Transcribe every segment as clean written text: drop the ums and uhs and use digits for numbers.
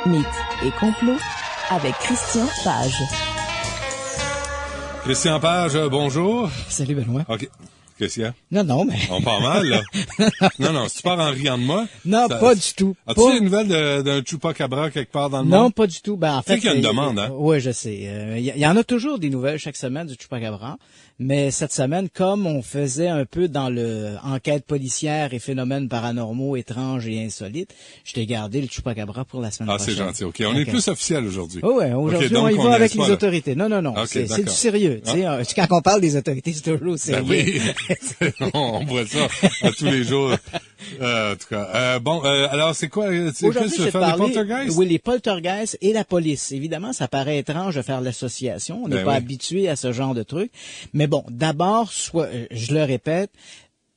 Mythes et complots avec Christian Page. Christian Page, bonjour. Salut Benoît. OK. Qu'est-ce qu'il y a? Non, mais... On part mal, là. non, si tu pars en riant de moi... Non, pas du tout. As-tu une nouvelle d'un Chupacabra quelque part dans le monde? Non, pas du tout. Ben, en fait... Tu sais qu'il y a une demande, hein? Oui, je sais. Il y en a toujours des nouvelles chaque semaine du Chupacabra. Mais cette semaine, comme on faisait un peu dans le enquête policière et phénomènes paranormaux étranges et insolites, je t'ai gardé le Chupacabra pour la semaine prochaine. Ah, c'est gentil. OK. On est plus officiel aujourd'hui. Oh ouais, aujourd'hui, on y va avec les autorités. Non. Okay, c'est du sérieux. Ah. Tu sais, quand on parle des autorités, c'est toujours sérieux. Ben oui. on voit ça à tous les jours. En tout cas. Alors, c'est quoi? Aujourd'hui, je vais te parler, les poltergeists? Oui, les poltergeists et la police. Évidemment, ça paraît étrange de faire l'association. On n'est pas habitué à ce genre de truc. Mais bon, d'abord, je le répète,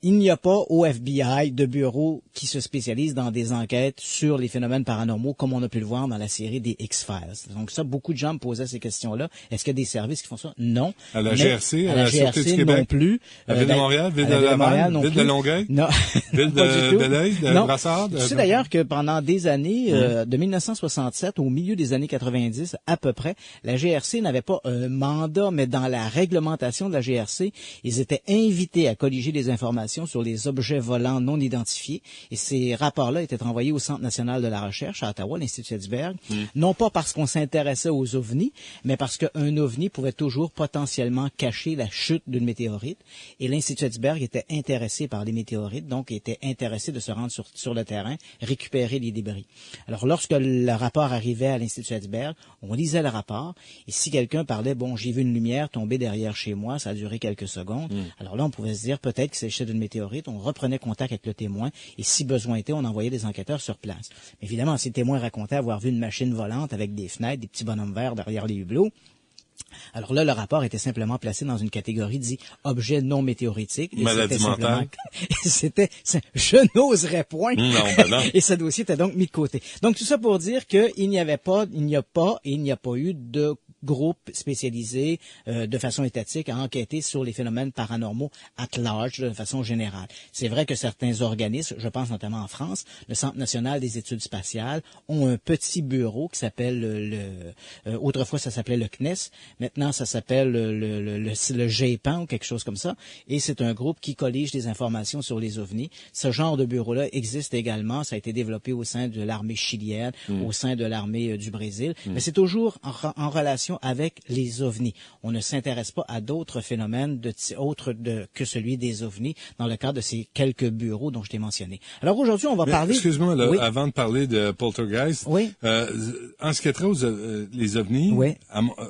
il n'y a pas au FBI de bureau qui se spécialise dans des enquêtes sur les phénomènes paranormaux, comme on a pu le voir dans la série des X-Files. Donc ça, beaucoup de gens me posaient ces questions-là. Est-ce qu'il y a des services qui font ça? Non. À la GRC, à la Sûreté du GRC Québec? non plus. La Ville de Montréal, Ville de Laval, Ville de Longueuil? Non. Ville de Belleuil, de Brassard? Tu sais d'ailleurs que pendant des années, de 1967 au milieu des années 90 à peu près, la GRC n'avait pas un mandat, mais dans la réglementation de la GRC, ils étaient invités à colliger des informations sur les objets volants non identifiés. Et ces rapports-là étaient envoyés au Centre national de la recherche à Ottawa, l'Institut Edisberg, non pas parce qu'on s'intéressait aux ovnis, mais parce qu'un ovni pouvait toujours potentiellement cacher la chute d'une météorite. Et l'Institut Edisberg était intéressé par les météorites, donc était intéressé de se rendre sur le terrain, récupérer les débris. Alors, lorsque le rapport arrivait à l'Institut Edisberg, on lisait le rapport, et si quelqu'un parlait, bon, j'ai vu une lumière tomber derrière chez moi, ça a duré quelques secondes, alors là, on pouvait se dire peut-être qu'il s'agissait d'une météorite, on reprenait contact avec le témoin, et si besoin était, on envoyait des enquêteurs sur place. Mais évidemment, si le témoin racontait avoir vu une machine volante avec des fenêtres, des petits bonhommes verts derrière les hublots, alors là, le rapport était simplement placé dans une catégorie dit objet non météoritique. Maladie mentale. Je n'oserais point. Non. Et ce dossier était donc mis de côté. Donc tout ça pour dire qu'il n'y a pas eu de groupe spécialisé de façon étatique à enquêter sur les phénomènes paranormaux at large de façon générale. C'est vrai que certains organismes, je pense notamment en France, le Centre national des études spatiales, ont un petit bureau qui s'appelle autrefois ça s'appelait le CNES, maintenant ça s'appelle le GEPAN ou quelque chose comme ça, et c'est un groupe qui collige des informations sur les ovnis. Ce genre de bureau-là existe également, ça a été développé au sein de l'armée chilienne, au sein de l'armée du Brésil, mais c'est toujours en relation avec les ovnis. On ne s'intéresse pas à d'autres phénomènes que celui des ovnis dans le cadre de ces quelques bureaux dont je t'ai mentionné. Alors aujourd'hui, on va parler... Excuse-moi, avant de parler de poltergeist, en ce qui est trait aux les ovnis,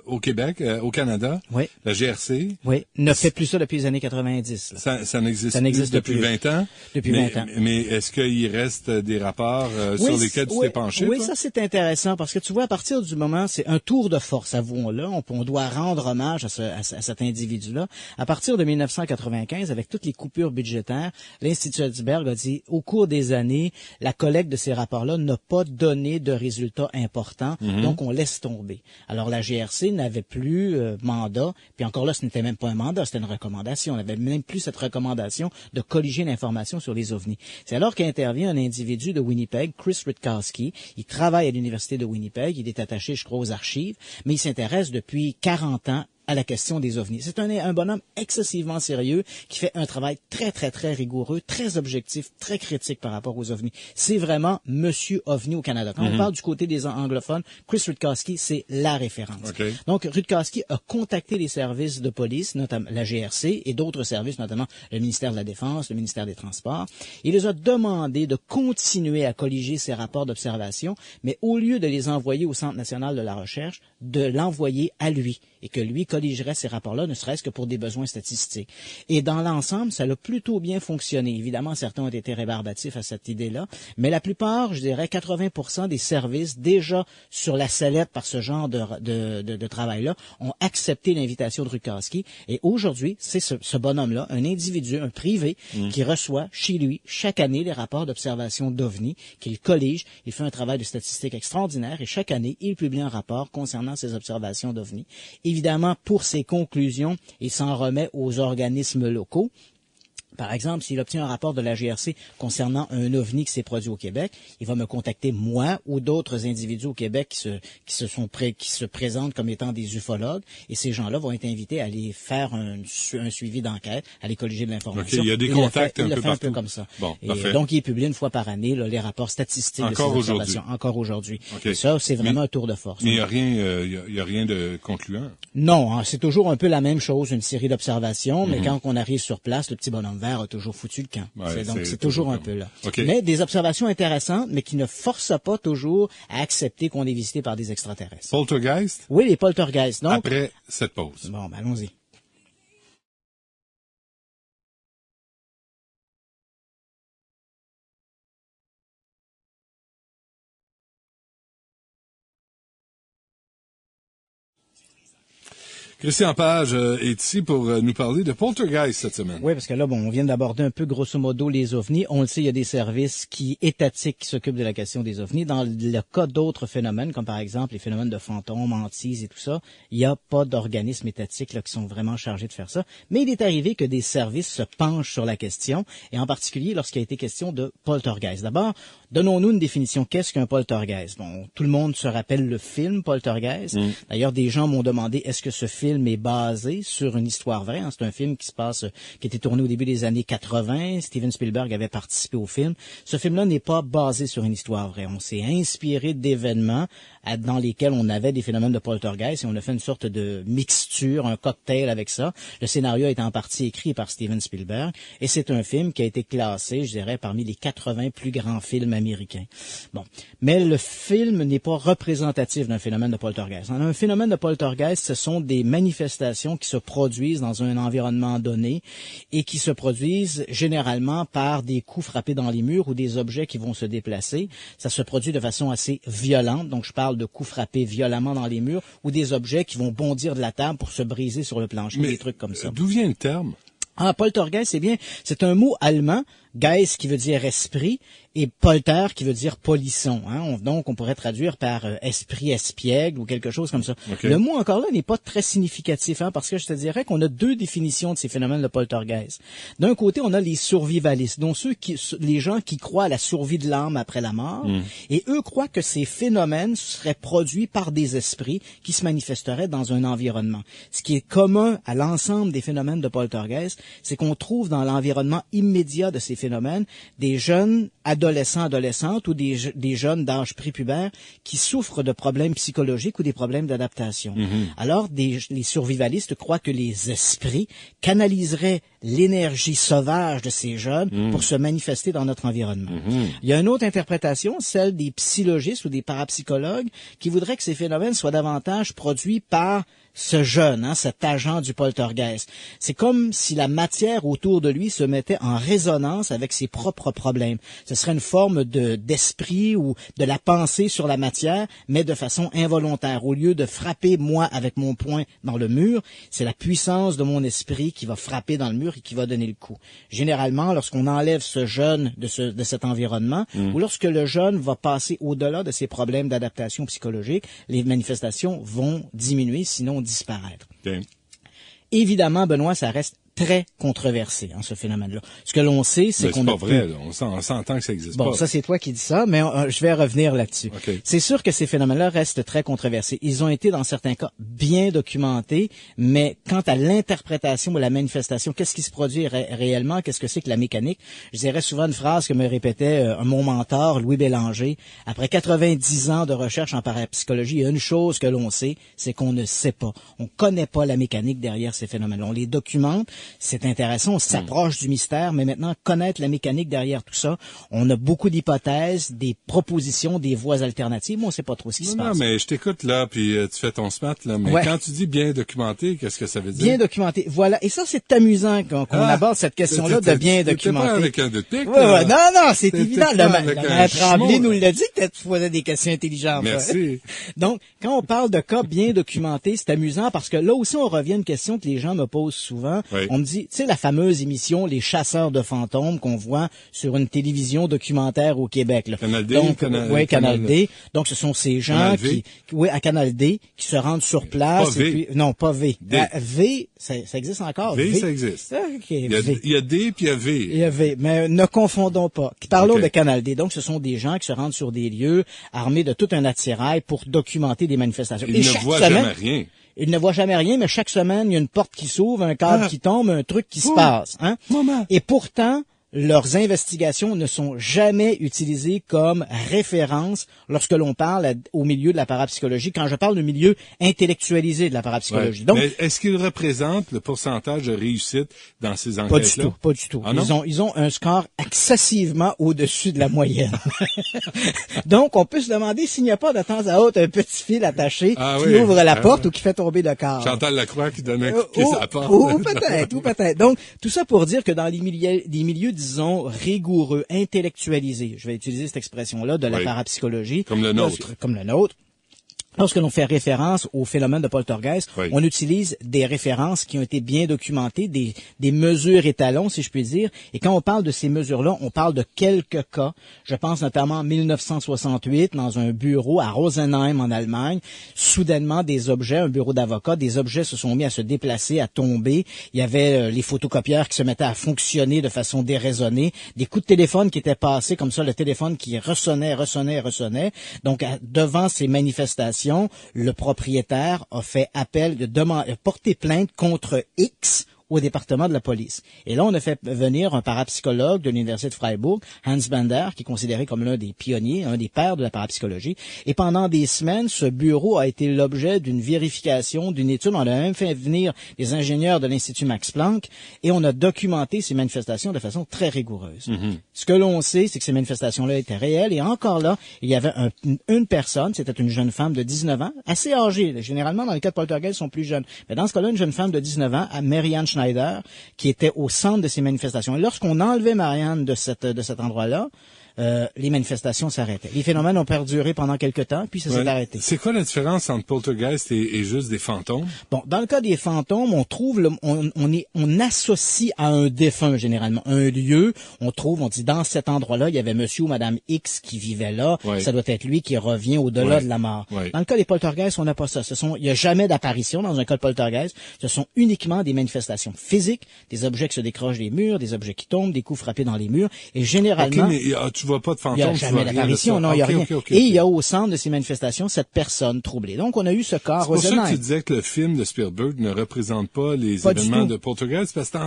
au Québec, au Canada, la GRC... ne fait plus ça depuis les années 90. Ça n'existe plus depuis 20 ans. Depuis 20 ans. Mais est-ce qu'il reste des rapports sur lesquels tu t'es penché? Oui, ça c'est intéressant parce que tu vois, à partir du moment, c'est un tour de force, avouons-le, on doit rendre hommage à cet individu-là. À partir de 1995, avec toutes les coupures budgétaires, l'Institut Edisberg a dit, au cours des années, la collecte de ces rapports-là n'a pas donné de résultats importants, donc on laisse tomber. Alors la GRC n'avait plus mandat, puis encore là, ce n'était même pas un mandat, c'était une recommandation. On n'avait même plus cette recommandation de colliger l'information sur les ovnis. C'est alors qu'intervient un individu de Winnipeg, Chris Rutkowski. Il travaille à l'Université de Winnipeg, il est attaché, je crois, aux archives, mais il s'intéresse depuis 40 ans à la question des ovnis. C'est un bonhomme excessivement sérieux qui fait un travail très, très, très rigoureux, très objectif, très critique par rapport aux ovnis. C'est vraiment Monsieur OVNI au Canada. Quand on parle du côté des anglophones, Chris Rutkowski, c'est la référence. Okay. Donc, Rutkowski a contacté les services de police, notamment la GRC et d'autres services, notamment le ministère de la Défense, le ministère des Transports. Il les a demandé de continuer à colliger ces rapports d'observation, mais au lieu de les envoyer au Centre national de la recherche, de l'envoyer à lui et que lui colligerait ces rapports-là, ne serait-ce que pour des besoins statistiques. Et dans l'ensemble, ça a plutôt bien fonctionné. Évidemment, certains ont été rébarbatifs à cette idée-là, mais la plupart, je dirais 80% des services déjà sur la sellette par ce genre de travail-là ont accepté l'invitation de Rutkowski. Et aujourd'hui, c'est ce bonhomme-là, un individu, un privé, qui reçoit chez lui chaque année les rapports d'observation d'OVNI, qu'il collige. Il fait un travail de statistique extraordinaire et chaque année, il publie un rapport concernant ses observations d'OVNI. Évidemment, pour ses conclusions, il s'en remet aux organismes locaux. Par exemple, s'il obtient un rapport de la GRC concernant un OVNI qui s'est produit au Québec, il va me contacter moi ou d'autres individus au Québec qui se présentent comme étant des ufologues, et ces gens-là vont être invités à aller faire un suivi d'enquête, à aller colliger de l'information. Okay, il y a des contacts un peu comme ça. Bon, et donc, il publie une fois par année les rapports statistiques de ces observations. Encore aujourd'hui. Okay. Et ça, c'est vraiment un tour de force. Mais il y a rien de concluant. Non, hein, c'est toujours un peu la même chose, une série d'observations, mais quand on arrive sur place, le petit bonhomme vert a toujours foutu le camp. Ouais, donc, c'est toujours un peu là. Okay. Mais des observations intéressantes, mais qui ne forcent pas toujours à accepter qu'on est visité par des extraterrestres. Poltergeist? Oui, les poltergeists. Donc, après cette pause. Bon, ben, allons-y. Christian Page est ici pour nous parler de Poltergeist cette semaine. Oui, parce que là, on vient d'aborder un peu grosso modo les ovnis. On le sait, il y a des services étatiques qui s'occupent de la question des ovnis. Dans le cas d'autres phénomènes, comme par exemple les phénomènes de fantômes, hantises et tout ça, il n'y a pas d'organismes étatiques là, qui sont vraiment chargés de faire ça. Mais il est arrivé que des services se penchent sur la question, et en particulier lorsqu'il a été question de poltergeist. D'abord, donnons-nous une définition. Qu'est-ce qu'un poltergeist? Bon, tout le monde se rappelle le film Poltergeist. D'ailleurs, des gens m'ont demandé est-ce que ce film est basé sur une histoire vraie. C'est un film qui était tourné au début des années 80. Steven Spielberg avait participé au film. Ce film-là n'est pas basé sur une histoire vraie. On s'est inspiré d'événements dans lesquels on avait des phénomènes de poltergeist et on a fait une sorte de mixture, un cocktail avec ça. Le scénario est en partie écrit par Steven Spielberg et c'est un film qui a été classé, je dirais, parmi les 80 plus grands films américains. Bon, mais le film n'est pas représentatif d'un phénomène de poltergeist. Un phénomène de poltergeist, ce sont des manifestations qui se produisent dans un environnement donné et qui se produisent généralement par des coups frappés dans les murs ou des objets qui vont se déplacer. Ça se produit de façon assez violente, donc je parle de coups frappés violemment dans les murs ou des objets qui vont bondir de la table pour se briser sur le plancher, des trucs comme ça. D'où vient le terme? Poltergeist, c'est un mot allemand, Geist qui veut dire esprit, et polter qui veut dire polisson. Donc, on pourrait traduire par esprit espiègle ou quelque chose comme ça. Okay. Le mot, encore là, n'est pas très significatif, parce que je te dirais qu'on a deux définitions de ces phénomènes de poltergeist. D'un côté, on a les survivalistes, donc les gens qui croient à la survie de l'âme après la mort, et eux croient que ces phénomènes seraient produits par des esprits qui se manifesteraient dans un environnement. Ce qui est commun à l'ensemble des phénomènes de poltergeist, c'est qu'on trouve dans l'environnement immédiat de ces phénomènes des jeunes adolescentes ou des jeunes d'âge prépubère qui souffrent de problèmes psychologiques ou des problèmes d'adaptation. Alors, les survivalistes croient que les esprits canaliseraient l'énergie sauvage de ces jeunes pour se manifester dans notre environnement. Il y a une autre interprétation, celle des psychologistes ou des parapsychologues, qui voudraient que ces phénomènes soient davantage produits par ce jeune, cet agent du poltergeist. C'est comme si la matière autour de lui se mettait en résonance avec ses propres problèmes. Ce serait une forme d'esprit ou de la pensée sur la matière, mais de façon involontaire. Au lieu de frapper moi avec mon poing dans le mur, c'est la puissance de mon esprit qui va frapper dans le mur et qui va donner le coup. Généralement, lorsqu'on enlève ce jeune de cet environnement, ou lorsque le jeune va passer au-delà de ses problèmes d'adaptation psychologique, les manifestations vont diminuer, sinon disparaître. Okay. Évidemment, Benoît, ça reste très controversé, ce phénomène-là. Ce que l'on sait, c'est qu'on a... C'est pas vrai, on s'entend que ça existe pas. Bon, ça, c'est toi qui dis ça, mais je vais revenir là-dessus. Okay. C'est sûr que ces phénomènes-là restent très controversés. Ils ont été, dans certains cas, bien documentés, mais quant à l'interprétation ou la manifestation, qu'est-ce qui se produit réellement, qu'est-ce que c'est que la mécanique, je dirais souvent une phrase que me répétait mon mentor, Louis Bélanger. Après 90 ans de recherche en parapsychologie, il y a une chose que l'on sait, c'est qu'on ne sait pas. On connaît pas la mécanique derrière ces phénomènes-là. On les documente. C'est intéressant, on s'approche du mystère, mais maintenant, connaître la mécanique derrière tout ça, on a beaucoup d'hypothèses, des propositions, des voies alternatives, mais on ne sait pas trop ce qui se passe. Non, mais je t'écoute là, puis tu fais ton smart, là, mais quand tu dis bien documenté, qu'est-ce que ça veut dire? Bien documenté, voilà. Et ça, c'est amusant qu'on aborde cette question-là de bien documenté. Pas avec un pic, non, c'est évident. Le Tremblay nous l'a dit que tu posais des questions intelligentes. Merci. Donc, quand on parle de cas bien documentés, c'est amusant parce que là aussi, on revient à une question que les gens me posent souvent. Oui. on me dit, tu sais, la fameuse émission Les Chasseurs de fantômes qu'on voit sur une télévision documentaire au Québec, là. Canal D, donc, Canal D. Donc, ce sont ces gens à Canal D, qui se rendent sur place. Pas V. Non, pas V. V, ça existe encore. V, ça existe. Okay, il y a D puis il y a V. Il y a V, mais ne confondons pas. Parlons de Canal D. Donc, ce sont des gens qui se rendent sur des lieux armés de tout un attirail pour documenter des manifestations. Ils ne voient jamais rien. Ils ne voient jamais rien, mais chaque semaine, il y a une porte qui s'ouvre, un câble qui tombe, un truc qui se passe. Hein? Et pourtant, leurs investigations ne sont jamais utilisées comme référence lorsque l'on parle au milieu de la parapsychologie, quand je parle du milieu intellectualisé de la parapsychologie. Donc, mais est-ce qu'ils représentent le pourcentage de réussite dans ces enquêtes-là? Pas du tout. Ah, ils ont un score excessivement au-dessus de la moyenne. Donc, on peut se demander s'il n'y a pas de temps à autre un petit fil attaché qui ouvre la porte ou qui fait tomber le câble. Chantal Lacroix qui donne un coup de pied sur la porte. Ou peut-être. Donc, tout ça pour dire que dans les milieux, disons, rigoureux, intellectualisés, je vais utiliser cette expression-là, de la parapsychologie. Comme le nôtre. Lorsque l'on fait référence au phénomène de poltergeist, on utilise des références qui ont été bien documentées, des mesures étalons, si je puis dire. Et quand on parle de ces mesures-là, on parle de quelques cas. Je pense notamment en 1968, dans un bureau à Rosenheim, en Allemagne. Soudainement, un bureau d'avocats, des objets se sont mis à se déplacer, à tomber. Il y avait les photocopieurs qui se mettaient à fonctionner de façon déraisonnée. Des coups de téléphone qui étaient passés comme ça, le téléphone qui ressonnait. Donc, devant ces manifestations, le propriétaire a fait appel, a porté plainte contre X au département de la police. Et là, on a fait venir un parapsychologue de l'Université de Freiburg, Hans Bender, qui est considéré comme l'un des pionniers, un des pères de la parapsychologie. Et pendant des semaines, ce bureau a été l'objet d'une vérification, d'une étude. On a même fait venir des ingénieurs de l'Institut Max Planck et on a documenté ces manifestations de façon très rigoureuse. Ce que l'on sait, c'est que ces manifestations-là étaient réelles et encore là, il y avait une personne, c'était une jeune femme de 19 ans, assez âgée. Généralement, dans les cas de poltergeist, ils sont plus jeunes. Mais dans ce cas-là, une jeune femme de 19 ans, Marianne Schneider, qui était au centre de ces manifestations. Et lorsqu'on enlevait Marianne de cet endroit-là, les manifestations s'arrêtaient. Les phénomènes ont perduré pendant quelque temps, puis ça s'est arrêté. C'est quoi la différence entre poltergeist et juste des fantômes? Bon, dans le cas des fantômes, on trouve, on associe à un défunt généralement un lieu. On dit dans cet endroit-là, il y avait Monsieur ou Madame X qui vivait là. Ça doit être lui qui revient au-delà de la mort. Dans le cas des poltergeists, on n'a pas ça. Il y a jamais d'apparition dans un cas de poltergeist. Ce sont uniquement des manifestations physiques, des objets qui se décrochent des murs, des objets qui tombent, des coups frappés dans les murs, et généralement. Tu vois pas de fantômes. Il n'y a jamais d'apparition, non, il n'y a rien. Et il y a au centre de ces manifestations cette personne troublée. Donc, on a eu ce cas à Rosenheim. C'est pour ça que tu disais que le film de Spielberg ne représente pas les événements de poltergeist, parce que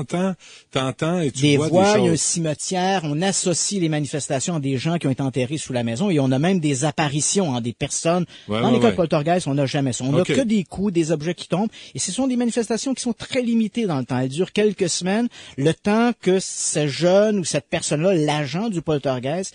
t'entends et tu vois des choses. Il y a un cimetière, on associe les manifestations à des gens qui ont été enterrés sous la maison, et on a même des apparitions, des personnes. Dans les cas de poltergeist, on n'a jamais ça. On n'a que des coups, des objets qui tombent, et ce sont des manifestations qui sont très limitées dans le temps. Elles durent quelques semaines, le temps que ce jeune ou cette personne-là, l'agent du poltergeist,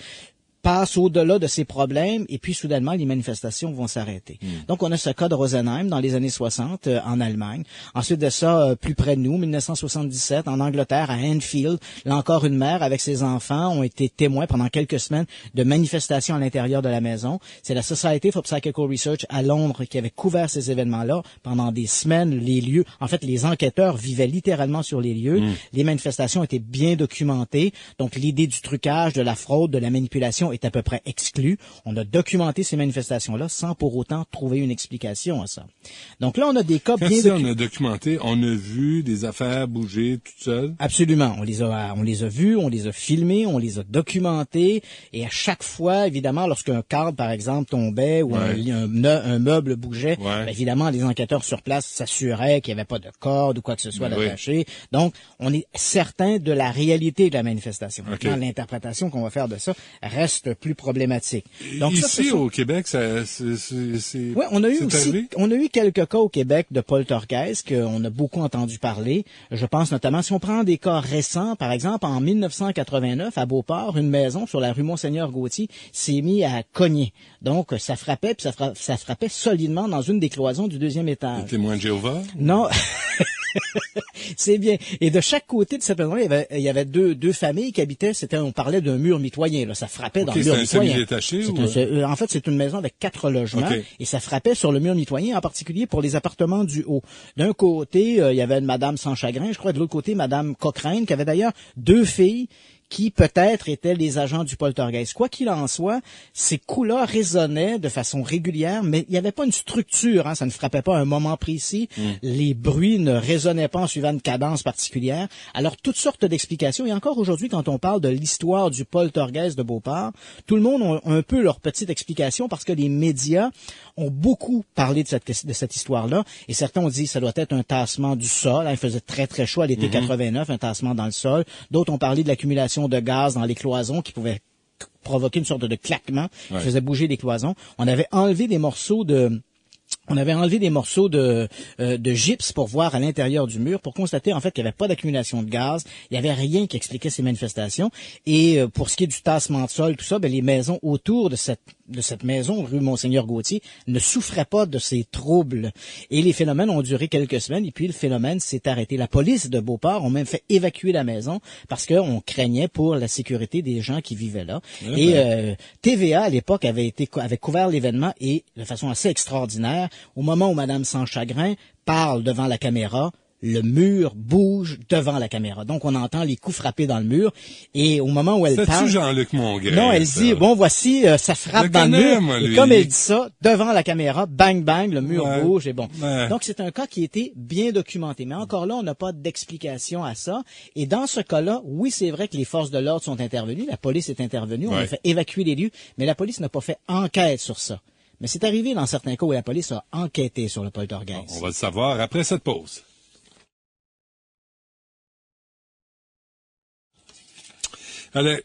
passe au-delà de ces problèmes et puis soudainement les manifestations vont s'arrêter. Donc on a ce cas de Rosenheim dans les années 60 en Allemagne. Ensuite de ça, plus près de nous, 1977 en Angleterre à Enfield, là encore une mère avec ses enfants ont été témoins pendant quelques semaines de manifestations à l'intérieur de la maison. C'est la Society for Psychical Research à Londres qui avait couvert ces événements-là pendant des semaines. Les lieux, en fait, les enquêteurs vivaient littéralement sur les lieux. Les manifestations étaient bien documentées. Donc l'idée du trucage, de la fraude, de la manipulation est à peu près exclu. On a documenté ces manifestations-là sans pour autant trouver une explication à ça. Donc là, on a des cas bien documentés. On a documenté, on a vu des affaires bouger toutes seules. Absolument. On les a vus, on les a filmés, on les a documentés. Et à chaque fois, évidemment, lorsqu'un cadre, par exemple, tombait ou un meuble bougeait, évidemment, les enquêteurs sur place s'assuraient qu'il n'y avait pas de corde ou quoi que ce soit d'attaché. Donc, on est certain de la réalité de la manifestation. Maintenant, l'interprétation qu'on va faire de ça reste plus problématique. Donc, ici, au Québec, on a eu quelques cas au Québec de poltergeist qu'on a beaucoup entendu parler. Je pense notamment, si on prend des cas récents, par exemple, en 1989, à Beauport, une maison sur la rue Monseigneur-Gauthier s'est mise à cogner. Donc, ça frappait, puis ça frappait solidement dans une des cloisons du deuxième étage. Les témoins de Jéhovah? Non. C'est bien. Et de chaque côté de cette maison, il y avait deux familles qui habitaient. On parlait d'un mur mitoyen. Là, ça frappait dans le mur mitoyen. Semi-détaché en fait, c'est une maison avec 4 logements et ça frappait sur le mur mitoyen, en particulier pour les appartements du haut. D'un côté, il y avait une Madame sans chagrin. Je crois de l'autre côté, Madame Cochrane, qui avait d'ailleurs 2 filles qui peut-être étaient les agents du poltergeist. Quoi qu'il en soit, ces coups-là résonnaient de façon régulière, mais il n'y avait pas une structure, ça ne frappait pas à un moment précis, les bruits ne résonnaient pas en suivant une cadence particulière. Alors, toutes sortes d'explications, et encore aujourd'hui, quand on parle de l'histoire du poltergeist de Beauport, tout le monde a un peu leur petite explication parce que les médias ont beaucoup parlé de cette histoire-là, et certains ont dit que ça doit être un tassement du sol, il faisait très très chaud à l'été 89, un tassement dans le sol. D'autres ont parlé de l'accumulation de gaz dans les cloisons qui pouvait provoquer une sorte de claquement qui faisait bouger les cloisons. On avait enlevé des morceaux de gypse pour voir à l'intérieur du mur, pour constater en fait qu'il n'y avait pas d'accumulation de gaz, il n'y avait rien qui expliquait ces manifestations. Et pour ce qui est du tassement de sol, tout ça, les maisons autour de cette maison, rue Monseigneur Gauthier, ne souffraient pas de ces troubles. Et les phénomènes ont duré quelques semaines, et puis le phénomène s'est arrêté. La police de Beauport ont même fait évacuer la maison parce qu'on craignait pour la sécurité des gens qui vivaient là. TVA, à l'époque, avait couvert l'événement, et de façon assez extraordinaire, au moment où Madame Sans Chagrin parle devant la caméra, le mur bouge devant la caméra. Donc, on entend les coups frapper dans le mur. Et au moment où elle parle... C'est-tu Jean-Luc Mongrain? Non, elle dit, voici, ça frappe dans le mur. Et comme elle dit ça, devant la caméra, bang, bang, le mur bouge et bon. Ouais. Donc, c'est un cas qui a été bien documenté. Mais encore là, on n'a pas d'explication à ça. Et dans ce cas-là, oui, c'est vrai que les forces de l'ordre sont intervenues. La police est intervenue. On a fait évacuer les lieux. Mais la police n'a pas fait enquête sur ça. Mais c'est arrivé dans certains cas où la police a enquêté sur le poltergeist. On va le savoir après cette pause.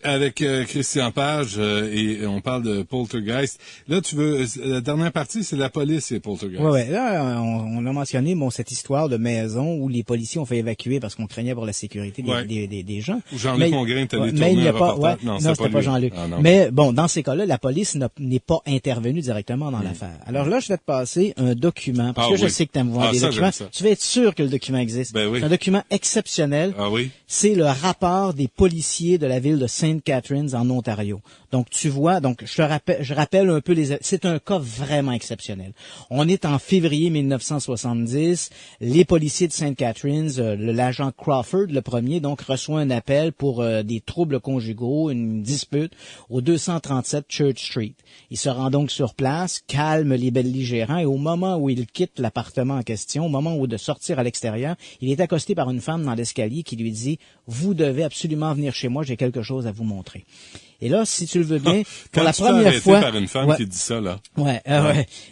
Avec Christian Page, et on parle de poltergeist. Là, la dernière partie, c'est la police et poltergeist. Oui. Là, on a mentionné cette histoire de maison où les policiers ont fait évacuer parce qu'on craignait pour la sécurité des gens. Jean-Luc Mongrain est allé tourner un reportage. Non, c'était pas Jean-Luc. Mais bon, dans ces cas-là, la police n'est pas intervenue directement dans l'affaire. Alors là, je vais te passer un document, parce que je sais que tu aimes voir des documents. Tu vas être sûr que le document existe. C'est un document exceptionnel. Ah oui? C'est le rapport des policiers de la ville de St. Catharines en Ontario. Donc, tu vois, je rappelle un peu c'est un cas vraiment exceptionnel. On est en février 1970. Les policiers de St. Catharines, l'agent Crawford, le premier, donc, reçoit un appel pour des troubles conjugaux, une dispute au 237 Church Street. Il se rend donc sur place, calme les belligérants, et au moment où il quitte l'appartement en question, au moment où de sortir à l'extérieur, il est accosté par une femme dans l'escalier qui lui dit « Vous devez absolument venir chez moi, j'ai quelque chose à vous montrer. » Et là, si tu le veux bien, pour la première fois... par une femme qui dit ça, là. Ouais.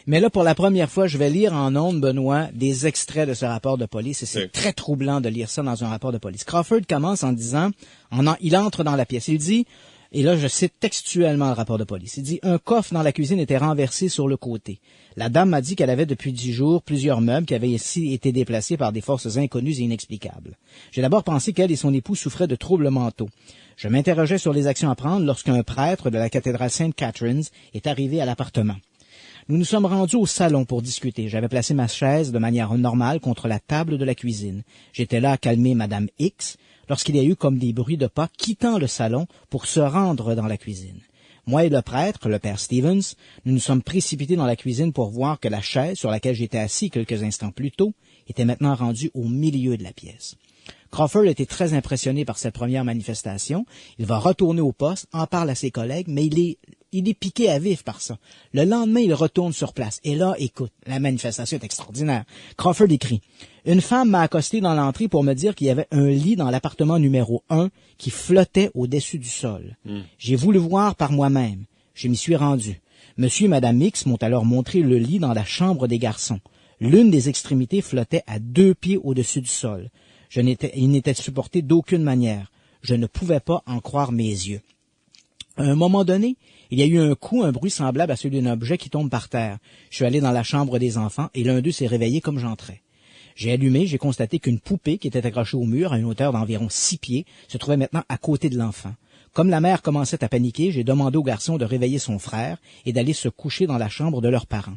Mais là, pour la première fois, je vais lire en ondes, Benoît, des extraits de ce rapport de police, et c'est très troublant de lire ça dans un rapport de police. Crawford commence en disant, il entre dans la pièce, il dit, et là, je cite textuellement le rapport de police, il dit, un coffre dans la cuisine était renversé sur le côté. La dame m'a dit qu'elle avait depuis 10 jours plusieurs meubles qui avaient ici été déplacés par des forces inconnues et inexplicables. J'ai d'abord pensé qu'elle et son époux souffraient de troubles mentaux. Je m'interrogeais sur les actions à prendre lorsqu'un prêtre de la cathédrale St. Catharines est arrivé à l'appartement. Nous nous sommes rendus au salon pour discuter. J'avais placé ma chaise de manière normale contre la table de la cuisine. J'étais là à calmer Madame X lorsqu'il y a eu comme des bruits de pas quittant le salon pour se rendre dans la cuisine. Moi et le prêtre, le père Stevens, nous nous sommes précipités dans la cuisine pour voir que la chaise sur laquelle j'étais assis quelques instants plus tôt était maintenant rendue au milieu de la pièce. Crawford était très impressionné par cette première manifestation. Il va retourner au poste, en parle à ses collègues, mais il est piqué à vif par ça. Le lendemain, il retourne sur place. Et là, écoute, la manifestation est extraordinaire. Crawford écrit « Une femme m'a accosté dans l'entrée pour me dire qu'il y avait un lit dans l'appartement numéro 1 qui flottait au-dessus du sol. J'ai voulu voir par moi-même. Je m'y suis rendu. Monsieur et Madame X m'ont alors montré le lit dans la chambre des garçons. L'une des extrémités flottait à 2 pieds au-dessus du sol. Il n'était supporté d'aucune manière. Je ne pouvais pas en croire mes yeux. À un moment donné, il y a eu un bruit semblable à celui d'un objet qui tombe par terre. Je suis allé dans la chambre des enfants et l'un d'eux s'est réveillé comme j'entrais. J'ai allumé, j'ai constaté qu'une poupée qui était accrochée au mur à une hauteur d'environ 6 pieds se trouvait maintenant à côté de l'enfant. Comme la mère commençait à paniquer, j'ai demandé au garçon de réveiller son frère et d'aller se coucher dans la chambre de leurs parents.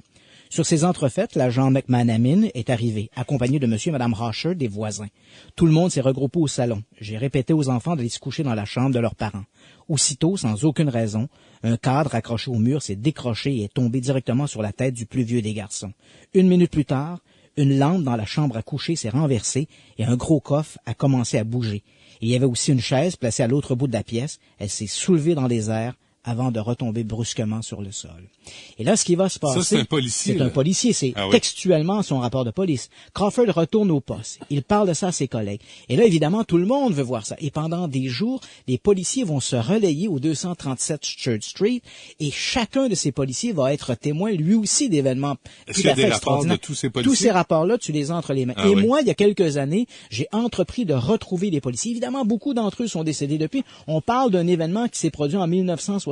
Sur ces entrefaites, l'agent McManaman est arrivé, accompagné de monsieur et madame Rasher, des voisins. Tout le monde s'est regroupé au salon. J'ai répété aux enfants d'aller se coucher dans la chambre de leurs parents. Aussitôt, sans aucune raison, un cadre accroché au mur s'est décroché et est tombé directement sur la tête du plus vieux des garçons. 1 minute plus tard, une lampe dans la chambre à coucher s'est renversée et un gros coffre a commencé à bouger. Et il y avait aussi une chaise placée à l'autre bout de la pièce. Elle s'est soulevée dans les airs avant de retomber brusquement sur le sol. Et là, ce qui va se passer... Ça, c'est un policier. C'est un policier, c'est textuellement son rapport de police. Crawford retourne au poste. Il parle de ça à ses collègues. Et là, évidemment, tout le monde veut voir ça. Et pendant des jours, les policiers vont se relayer au 237 Church Street et chacun de ces policiers va être témoin, lui aussi, d'événements tout à fait extraordinaires. De tous ces policiers? Tous ces rapports-là, tu les as entre les mains. Et moi, il y a quelques années, j'ai entrepris de retrouver les policiers. Évidemment, beaucoup d'entre eux sont décédés depuis. On parle d'un événement qui s'est produit en 1970.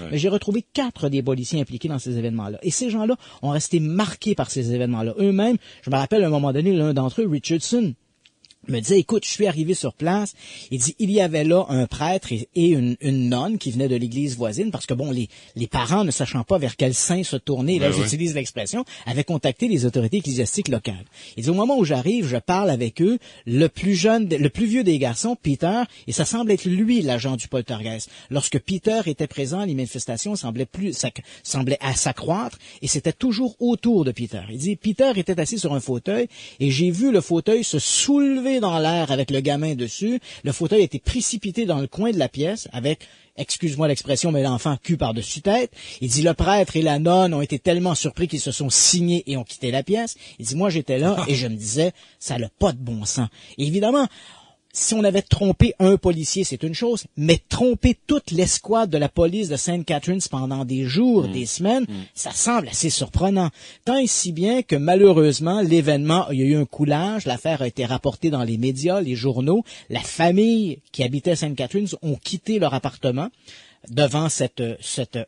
Mais j'ai retrouvé 4 des policiers impliqués dans ces événements-là. Et ces gens-là ont resté marqués par ces événements-là. Eux-mêmes, je me rappelle à un moment donné, l'un d'entre eux, Richardson, me disait, écoute, je suis arrivé sur place. Il dit, il y avait là un prêtre et une nonne qui venaient de l'église voisine parce que bon, les parents, ne sachant pas vers quel saint se tourner, là, j'utilise l'expression, avaient contacté les autorités ecclésiastiques locales. Il dit, au moment où j'arrive, je parle avec eux, le plus vieux des garçons, Peter, et ça semble être lui l'agent du poltergeist. Lorsque Peter était présent, les manifestations semblaient à s'accroître et c'était toujours autour de Peter. Il dit, Peter était assis sur un fauteuil et j'ai vu le fauteuil se soulever dans l'air avec le gamin dessus. Le fauteuil a été précipité dans le coin de la pièce avec, excuse-moi l'expression, mais l'enfant cul par-dessus tête. Il dit, le prêtre et la nonne ont été tellement surpris qu'ils se sont signés et ont quitté la pièce. Il dit, moi j'étais là et je me disais, ça n'a pas de bon sens. Et évidemment, si on avait trompé un policier, c'est une chose, mais tromper toute l'escouade de la police de St. Catharines pendant des jours, des semaines, ça semble assez surprenant. Tant et si bien que malheureusement, l'événement, il y a eu un coulage, l'affaire a été rapportée dans les médias, les journaux, la famille qui habitait St. Catharines ont quitté leur appartement devant cette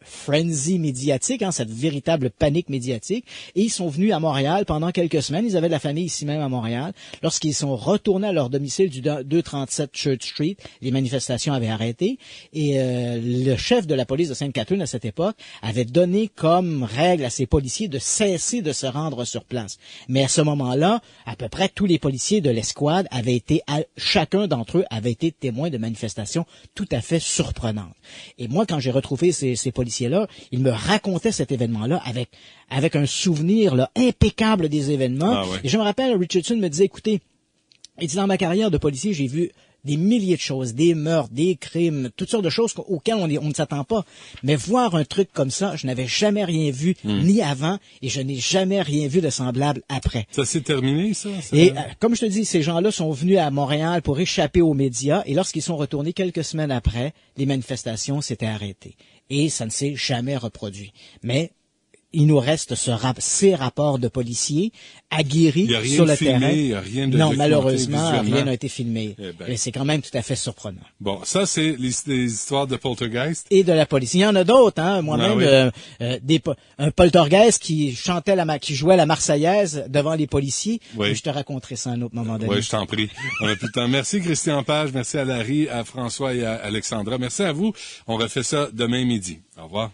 frenzy médiatique, cette véritable panique médiatique, et ils sont venus à Montréal pendant quelques semaines. Ils avaient de la famille ici même à Montréal. Lorsqu'ils sont retournés à leur domicile du 237 Church Street, les manifestations avaient arrêté, et le chef de la police de Sainte-Catherine à cette époque avait donné comme règle à ses policiers de cesser de se rendre sur place. Mais à ce moment-là, à peu près tous les policiers de l'escouade chacun d'entre eux avait été témoin de manifestations tout à fait surprenantes. Et moi, quand j'ai retrouvé ces policiers-là, ils me racontaient cet événement-là avec un souvenir là, impeccable des événements. Et je me rappelle, Richardson me disait, écoutez, il dit, dans ma carrière de policier, j'ai vu des milliers de choses, des meurtres, des crimes, toutes sortes de choses auxquelles on ne s'attend pas. Mais voir un truc comme ça, je n'avais jamais rien vu, ni avant, et je n'ai jamais rien vu de semblable après. Ça s'est terminé, ça? Et comme je te dis, ces gens-là sont venus à Montréal pour échapper aux médias, et lorsqu'ils sont retournés quelques semaines après, les manifestations s'étaient arrêtées. Et ça ne s'est jamais reproduit. Mais il nous reste ces rapports de policiers aguerris sur le terrain. Il n'y a rien de non, malheureusement, rien n'a été filmé. Et c'est quand même tout à fait surprenant. Bon, ça, c'est les histoires de poltergeist. Et de la police. Il y en a d'autres, Moi-même, un poltergeist qui jouait la Marseillaise devant les policiers. Oui. Je te raconterai ça à un autre moment donné. Oui, je t'en prie. On a plus de temps. Merci, Christian Page. Merci à Larry, à François et à Alexandra. Merci à vous. On refait ça demain midi. Au revoir.